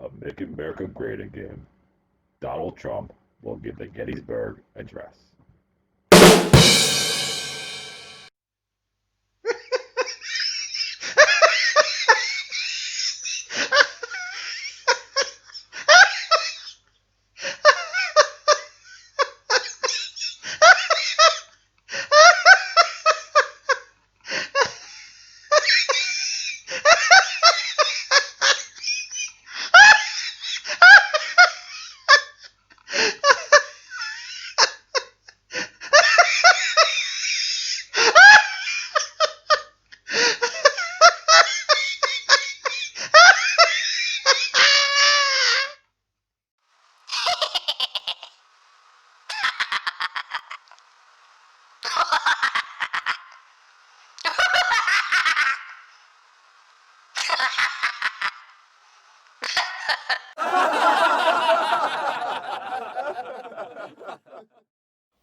of Make America Great Again, Donald Trump will give the Gettysburg Address.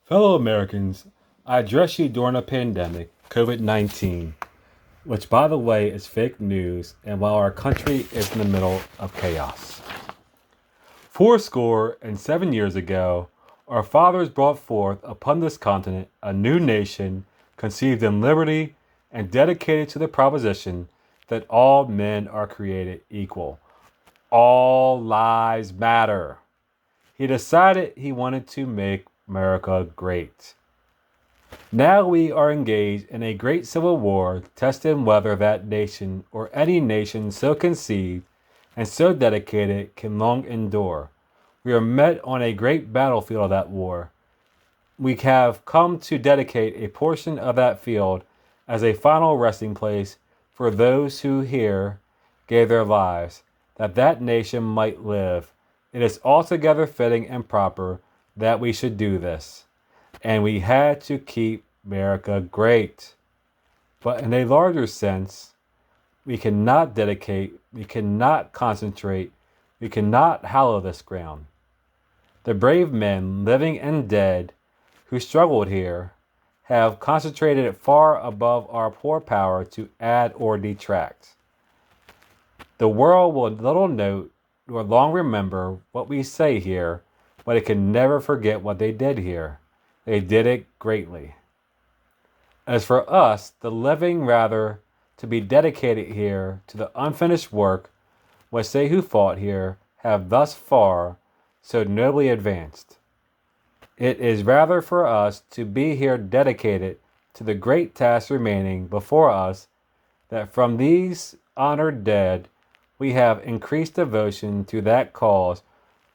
Fellow Americans, I address you during a pandemic, COVID-19, which by the way is fake news and while our country is in the middle of chaos. 7 years ago, our fathers brought forth upon this continent a new nation conceived in liberty and dedicated to the proposition that all men are created equal. All lives matter. He decided he wanted to make America great. Now we are engaged in a great civil war, testing whether that nation or any nation so conceived and so dedicated can long endure. We are met on a great battlefield of that war. We have come to dedicate a portion of that field as a final resting place for those who here gave their lives, that that nation might live. It is altogether fitting and proper that we should do this. And we had to keep America great. But in a larger sense, we cannot dedicate, we cannot concentrate, we cannot hallow this ground. The brave men, living and dead, who struggled here, have concentrated it far above our poor power to add or detract. The world will little note nor long remember what we say here, but it can never forget what they did here. They did it greatly. As for us, the living rather to be dedicated here to the unfinished work which they who fought here have thus far so nobly advanced. It is rather for us to be here dedicated to the great task remaining before us, that from these honored dead we have increased devotion to that cause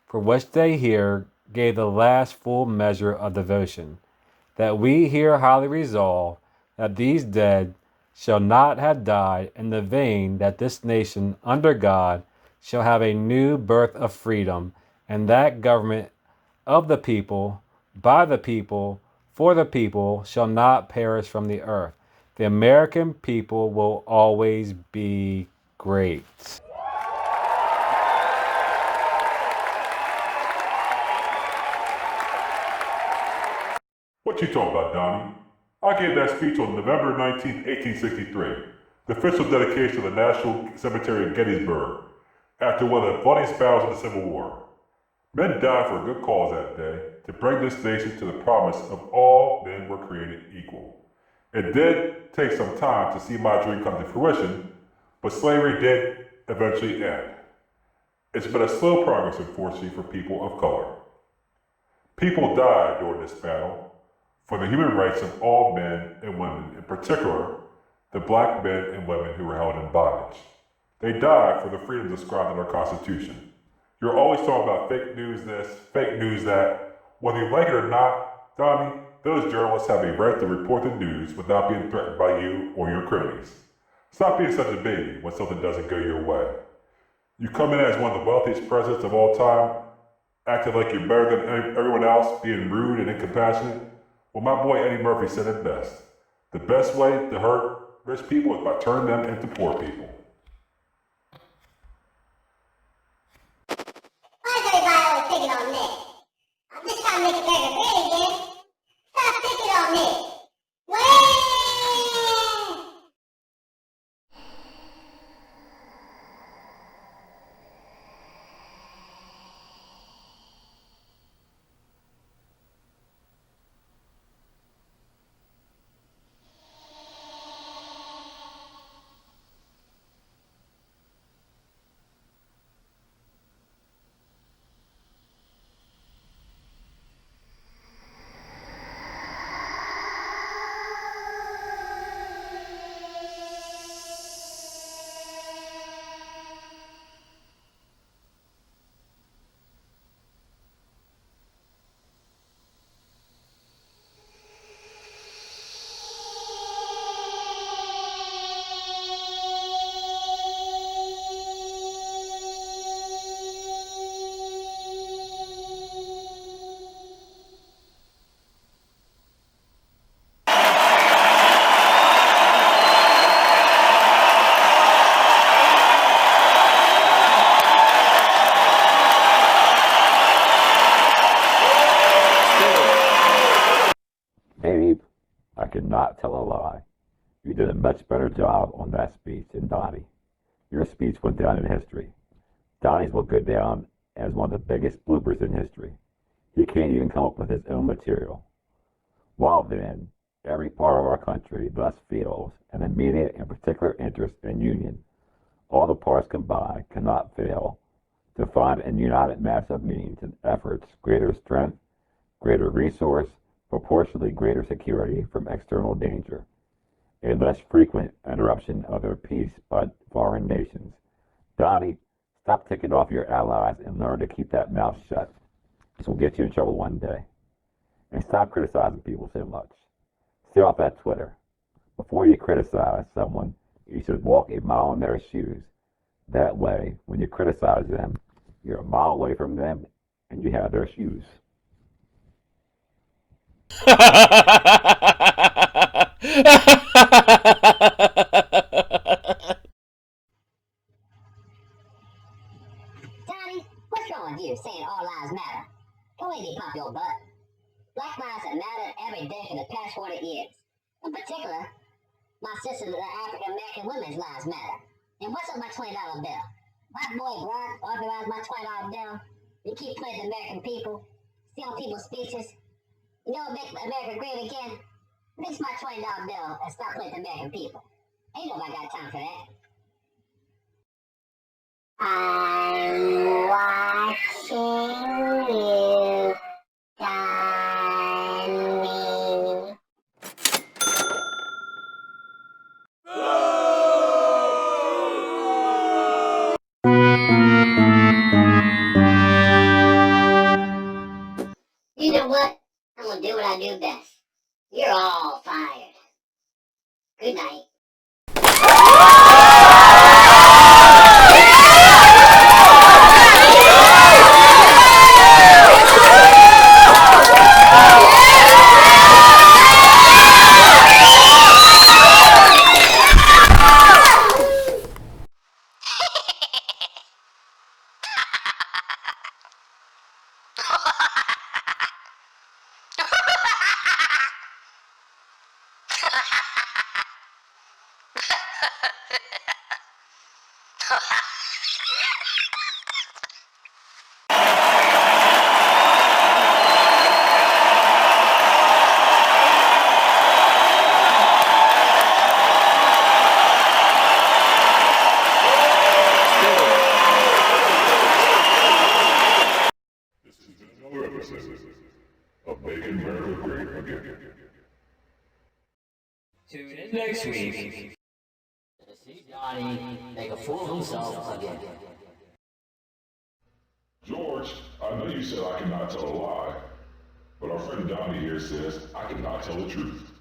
for which they here gave the last full measure of devotion, that we here highly resolve that these dead shall not have died in the vain, that this nation under God shall have a new birth of freedom, and that government of the people, by the people, for the people shall not perish from the earth. The American people will always be great. What you talking about, Donnie? I gave that speech on November 19, 1863, the official dedication of the National Cemetery of Gettysburg, after one of the bloodiest battles of the Civil War. Men died for a good cause that day, to bring this nation to the promise of all men were created equal. It did take some time to see my dream come to fruition, but slavery did eventually end. It's been a slow progress, unfortunately, for people of color. People died during this battle for the human rights of all men and women, in particular, the black men and women who were held in bondage. They died for the freedom described in our Constitution. You're always talking about fake news this, fake news that. Whether you like it or not, Donnie, those journalists have a right to report the news without being threatened by you or your cronies. Stop being such a baby when something doesn't go your way. You come in as one of the wealthiest presidents of all time, acting like you're better than everyone else, being rude and incompassionate. Well, my boy Eddie Murphy said it best. The best way to hurt rich people is by turning them into poor people. Why is everybody always picking on me? I'm just trying to make America great again. Stop picking on me. Whee! cannot tell a lie. You did a much better job on that speech than Donnie. Your speech went down in history. Donnie's will go down as one of the biggest bloopers in history. He can't even come up with his own material. While then, every part of our country thus feels an immediate and particular interest in union. All the parts combined cannot fail to find in united mass of means and efforts greater strength, greater resource, proportionally greater security from external danger, a less frequent interruption of their peace by foreign nations. Donnie, stop ticking off your allies and learn to keep that mouth shut. This will get you in trouble one day. And stop criticizing people so much. Stay off that Twitter. Before you criticize someone, you should walk a mile in their shoes. That way, when you criticize them, you're a mile away from them and you have their shoes. Johnny, what's wrong with you saying all lives matter? Don't let me pump your butt. Black lives have mattered every day for the past 40 years. In particular, my sisters, the African American women's lives matter. And what's up my $20 bill? My boy Brock authorized my $20 bill. You keep playing the American people, stealing people's speeches. You know, make America great again. Fix my $20 bill and stop playing the American people. Ain't nobody got time for that. I'm watching you, Donnie. You know what? I'm gonna do what I do best. You're all fired. Good night. Of Making America Great Again. Tune in next week to see Donnie make a fool of himself again. George, I know you said I cannot tell a lie, but our friend Donnie here says I cannot tell the truth.